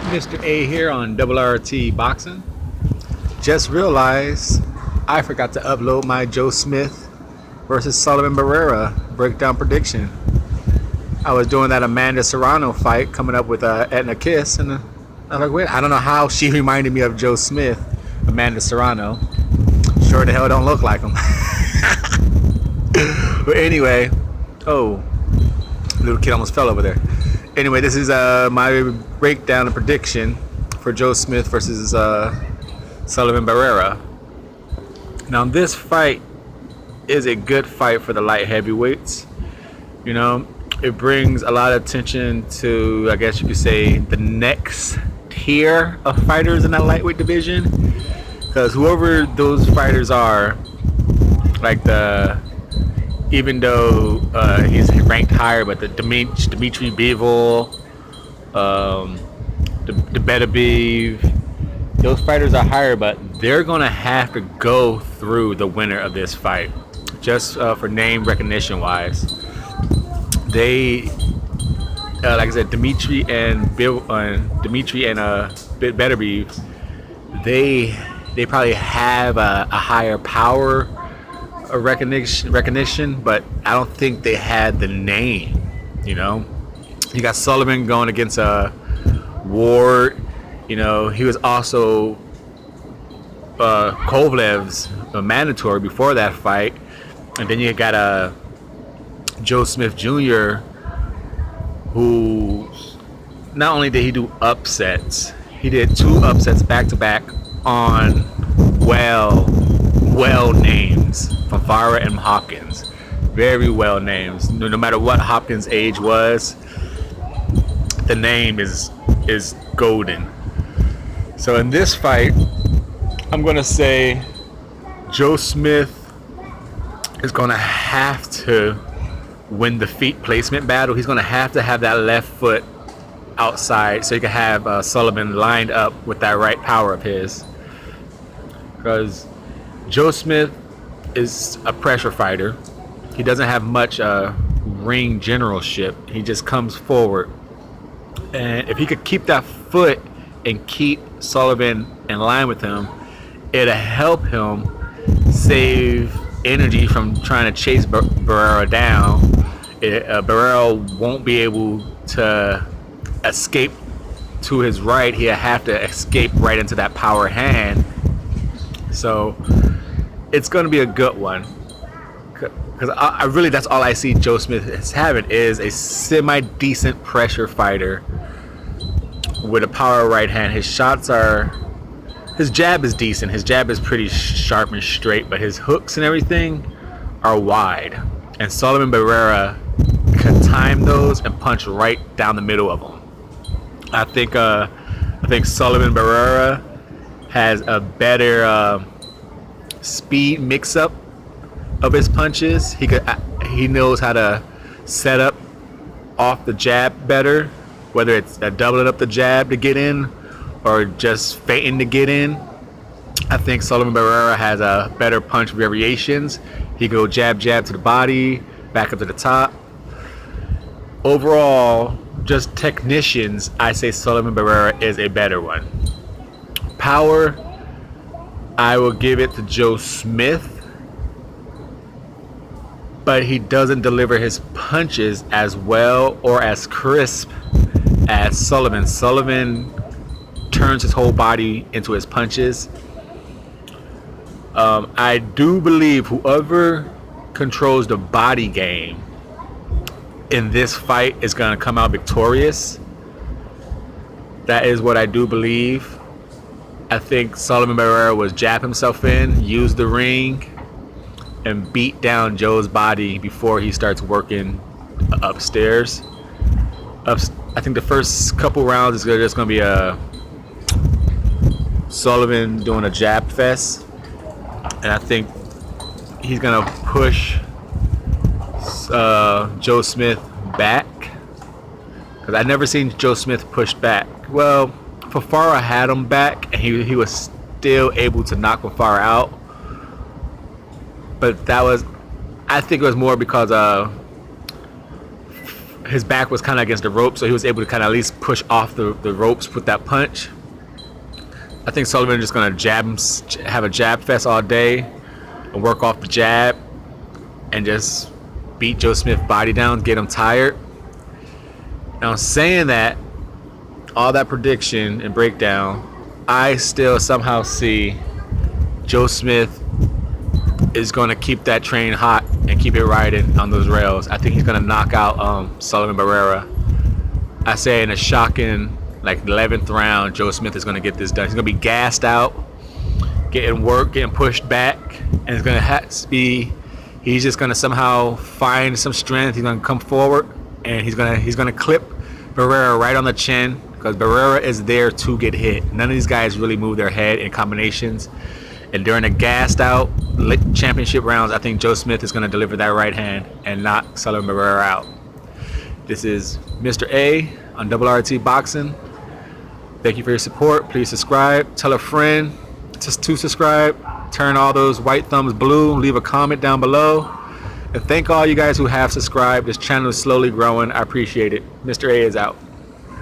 Mr. A here on RRT Boxing. Just realized I forgot to upload my Joe Smith versus Sullivan Barrera breakdown prediction. I was doing that Amanda Serrano fight coming up with Etna Kiss, and I was like, wait, I don't know how she reminded me of Joe Smith, Amanda Serrano. Sure the hell don't look like him. But anyway, oh, little kid almost fell over there. Anyway, this is my breakdown and prediction for Joe Smith versus Sullivan Barrera. Now, this fight is a good fight for the light heavyweights. You know, it brings a lot of attention to, I guess you could say, the next tier of fighters in that lightweight division. Because whoever those fighters are, like even though he's ranked higher, but the Dmitry Bivol, the Beterbiev, those fighters are higher, but they're gonna have to go through the winner of this fight, just for name recognition wise. They, like I said, Dmitry and Beterbiev, they probably have a higher power recognition, but I don't think they had the name. You know, you got Sullivan going against Ward. You know, he was also Kovalev's mandatory before that fight, and then you got Joe Smith Jr., who not only did he do upsets, he did 2 upsets back to back on well names, Favara and Hopkins. Very well names. No matter what Hopkins' age was, the name is golden. So in this fight, I'm gonna say Joe Smith is gonna have to win the feet placement battle. He's gonna have to have that left foot outside so he can have Sullivan lined up with that right power of his. Because Joe Smith is a pressure fighter. He doesn't have much ring generalship. He just comes forward. And if he could keep that foot and keep Sullivan in line with him, it'll help him save energy from trying to chase Barrera down. Barrera won't be able to escape to his right. He'll have to escape right into that power hand. So it's going to be a good one, because I really, that's all I see Joe Smith as having, is a semi-decent pressure fighter with a power right hand. His jab is decent. His jab is pretty sharp and straight, but his hooks and everything are wide. And Sullivan Barrera can time those and punch right down the middle of them. I think Sullivan Barrera has a better speed mix-up of his punches. He knows how to set up off the jab better, whether it's doubling up the jab to get in or just feinting to get in. I think Sullivan Barrera has a better punch variations. He go jab to the body, back up to the top. Overall, just technicians, I say Sullivan Barrera is a better one. Power, I will give it to Joe Smith, but he doesn't deliver his punches as well or as crisp as Sullivan. Sullivan turns his whole body into his punches. I do believe whoever controls the body game in this fight is going to come out victorious. That is what I do believe. I think Sullivan Barrera was jab himself in, use the ring, and beat down Joe's body before he starts working upstairs. I think the first couple rounds is just going to be Sullivan doing a jab fest, and I think he's going to push Joe Smith back, because I've never seen Joe Smith push back. Well, Fafara had him back, and he was still able to knock Fafara out. But I think it was more because his back was kind of against the rope, so he was able to kind of at least push off the ropes with that punch. I think Sullivan is just going to have a jab fest all day and work off the jab and just beat Joe Smith's body down, get him tired. Now, saying that, all that prediction and breakdown, I still somehow see Joe Smith is going to keep that train hot and keep it riding on those rails. I think he's going to knock out Sullivan Barrera. I say in a shocking, like 11th round, Joe Smith is going to get this done. He's going to be gassed out, getting work, getting pushed back, and it's going to have to be. He's just going to somehow find some strength. He's going to come forward, and he's going to clip Barrera right on the chin, because Barrera is there to get hit. None of these guys really move their head in combinations. And during the gassed out championship rounds, I think Joe Smith is going to deliver that right hand and knock Sullivan Barrera out. This is Mr. A on RRT Boxing. Thank you for your support. Please subscribe. Tell a friend to subscribe. Turn all those white thumbs blue. Leave a comment down below. And thank all you guys who have subscribed. This channel is slowly growing. I appreciate it. Mr. A is out.